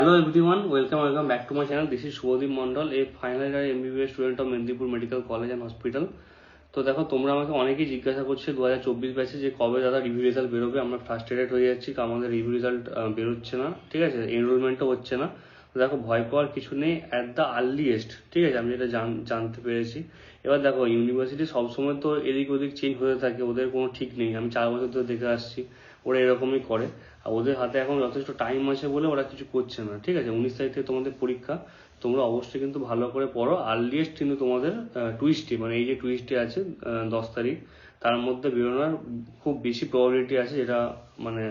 Hello everyone, welcome back to my channel. This is Shubhadeep Mondal, a final year MBBS student of Mendipur Medical College and Hospital. তো দেখো তোমরা আমাকে অনেকেই জিজ্ঞাসা করছে 2024 ব্যাচে যে কবে দাদা রিভিউ রেজাল্ট বেরোবে। আমরা ফ্রাস্ট্রেটেড হয়ে যাচ্ছি, আমাদের রিভিউ রেজাল্ট বেরোচ্ছে না, ঠিক আছে, এনরোলমেন্টও হচ্ছে না। তো দেখো ভয় পাওয়ার কিছু নেই, অ্যাট দ্য আর্লিয়েস্ট, ঠিক আছে, আমি যেটা জানতে পেরেছি। এবার দেখো ইউনিভার্সিটি সবসময় তো এদিক ওদিক চেঞ্জ হতে থাকে, ওদের কোনো ঠিক নেই। আমি 4 বছর ধরে দেখে আসছি ওরা এরকমই করে। আর ওদের হাতে এখন যথেষ্ট টাইম আছে বলে ওরা কিছু করছে না, ঠিক আছে। 19 তারিখ থেকে তোমাদের পরীক্ষা, তোমরা অবশ্যই কিন্তু ভালো করে পড়ো। আর্লিয়েস্ট কিন্তু তোমাদের টুইস্টে, মানে এই যে টুইস্টে আছে 10 তারিখ, তার মধ্যে বেরোনোর খুব বেশি প্রবাবিলিটি আছে, যেটা মানে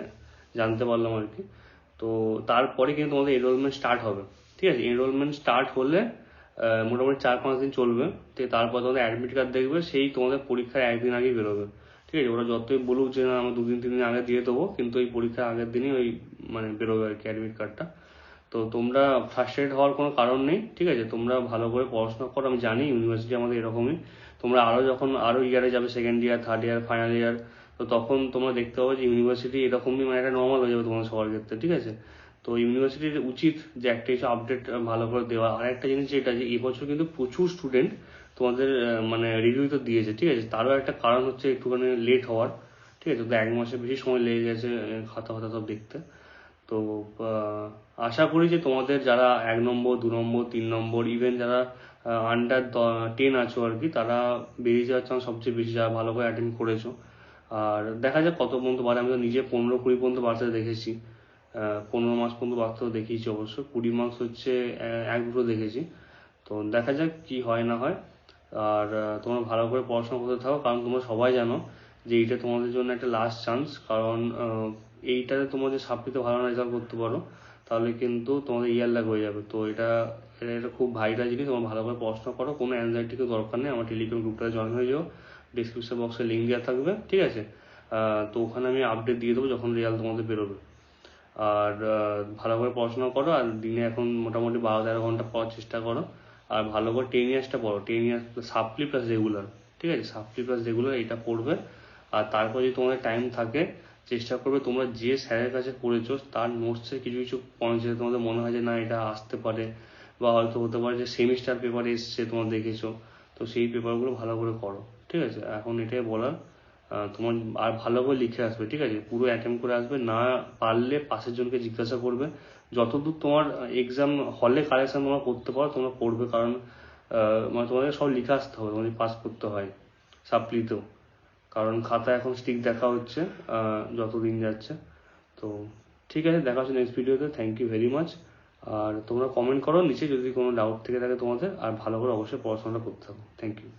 জানতে পারলাম আর কি। তো তারপরে কিন্তু তোমাদের এনরোলমেন্ট স্টার্ট হবে, ঠিক আছে। এনরোলমেন্ট স্টার্ট হলে মোটামুটি 4-5 দিন চলবে। তারপর তোমাদের অ্যাডমিট কার্ড দেখবে, সেই তোমাদের পরীক্ষার একদিন আগেই বেরোবে, ঠিক আছে। ওরা যতই বলুক যে না আমরা 2-3 দিন আগে দিয়ে দেবো, কিন্তু এই পরীক্ষার আগের দিনই ওই মানে বেরোবে আর কি অ্যাডমিট কার্ডটা। তো তোমরা ফ্রাস্ট্রেটেড হওয়ার কোনো কারণ নেই, ঠিক আছে। তোমরা ভালো করে পড়াশোনা করো, আমি জানি ইউনিভার্সিটি আমাদের এরকমই। তোমরা যখন ইয়ারে যাবে, second year, third year, final year, তো তখন তোমরা দেখতে পাবো যে ইউনিভার্সিটি এরকমই, মানে একটা নর্মাল হয়ে যাবে তোমাদের সবার ক্ষেত্রে, ঠিক আছে। তো ইউনিভার্সিটির উচিত যে একটা কিছু আপডেট ভালো করে দেওয়া। আর একটা জিনিস যেটা, যে এবছর কিন্তু প্রচুর স্টুডেন্ট তোমাদের মানে রিভিউ তো দিয়েছে, ঠিক আছে। তারও একটা কারণ হচ্ছে একটুখানি লেট হওয়ার, ঠিক আছে। তো 1 মাসের বেশি সময় লেগে গেছে খাতা ফাতা সব দেখতে। তো আশা করি যে তোমাদের যারা 1 নম্বর, 2 নম্বর, 3 নম্বর, ইভেন যারা আন্ডার 10 আছো আর কি, তারা বেরিয়ে যাওয়ার চান্স সবচেয়ে বেশি, যারা ভালো করে অ্যাটেন্ড করেছো। আর দেখা যাক কত পর্যন্ত বাড়ে। আমি তো নিজে 15-20 পর্যন্ত বাড়তে দেখেছি, 15 মাস পর্যন্ত বাড়তেও দেখিয়েছি অবশ্য। 20 মার্কস হচ্ছে 1-2 দেখেছি। তো দেখা যাক কি হয় না হয়। আর তোমরা ভালো করে পড়াশোনা করতে থাকো, কারণ তোমরা সবাই জানো যে এইটা তোমাদের জন্য একটা লাস্ট চান্স। কারণ এইটাতে তোমাদের সাপ্লিতে ভালো রেজাল্ট করতে পারো, তাহলে কিন্তু তোমাদের ইয়ার লাগ হয়ে যাবে। তো এটা এটা খুব ভাইটাল জিনিস। তোমরা ভালো করে পড়াশোনা করো, কোনো অ্যাংজাইটিকে দরকার নেই। আমার টেলিগ্রাম গ্রুপটাতে জয়েন হয়ে যাও, ডিসক্রিপশন বক্সে লিঙ্ক দেওয়া থাকবে, ঠিক আছে। তো ওখানে আমি আপডেট দিয়ে দেবো যখন রেজাল্ট তোমাদের বেরোবে। আর ভালো করে পড়াশোনা করো, আর দিনে এখন মোটামুটি 12-13 ঘন্টা পড়ার চেষ্টা করো। আর ভালো করে 10 ইয়ার্সটা পড়ো, 10 ইয়ার্স সাপ্লি প্লাস রেগুলার, ঠিক আছে। সাপ্লি প্লাস রেগুলার এটা পড়বে। আর তারপর যদি তোমাদের টাইম থাকে, চেষ্টা করবে তোমরা যে স্যারের কাছে পড়েছো তার নোটসে কিছু কিছু পয়েন্ট, যেটা তোমাদের মনে হয় যে না এটা আসতে পারে, বা হয়তো হতে পারে যে সেমিস্টার পেপারে এসছে তোমরা দেখেছো, তো সেই পেপারগুলো ভালো করে করো, ঠিক আছে। এখন এটাই বলার। তোমার আর ভালো করে লিখে আসবে, ঠিক আছে। পুরো অ্যাটেম্প করে আসবে, না পারলে পাশের জনকে জিজ্ঞাসা করবে। যতদূর তোমার এক্সাম হলে কারেকশন তোমরা করতে পারো তোমরা করবে, কারণ মানে তোমাদের সব লিখে আসতে হবে তোমাদের পাস করতে হয় সাপ্লিতেও। কারণ খাতা এখন স্টিক দেখা হচ্ছে যত দিন যাচ্ছে। তো ঠিক আছে, দেখা হচ্ছে নেক্সট ভিডিওতে। Thank you very much. আর তোমরা কমেন্ট করো নিচে যদি কোনো ডাউট থেকে থাকে তোমাদের, আর ভালো করে অবশ্যই পড়াশোনাটা করতে হবে। Thank you.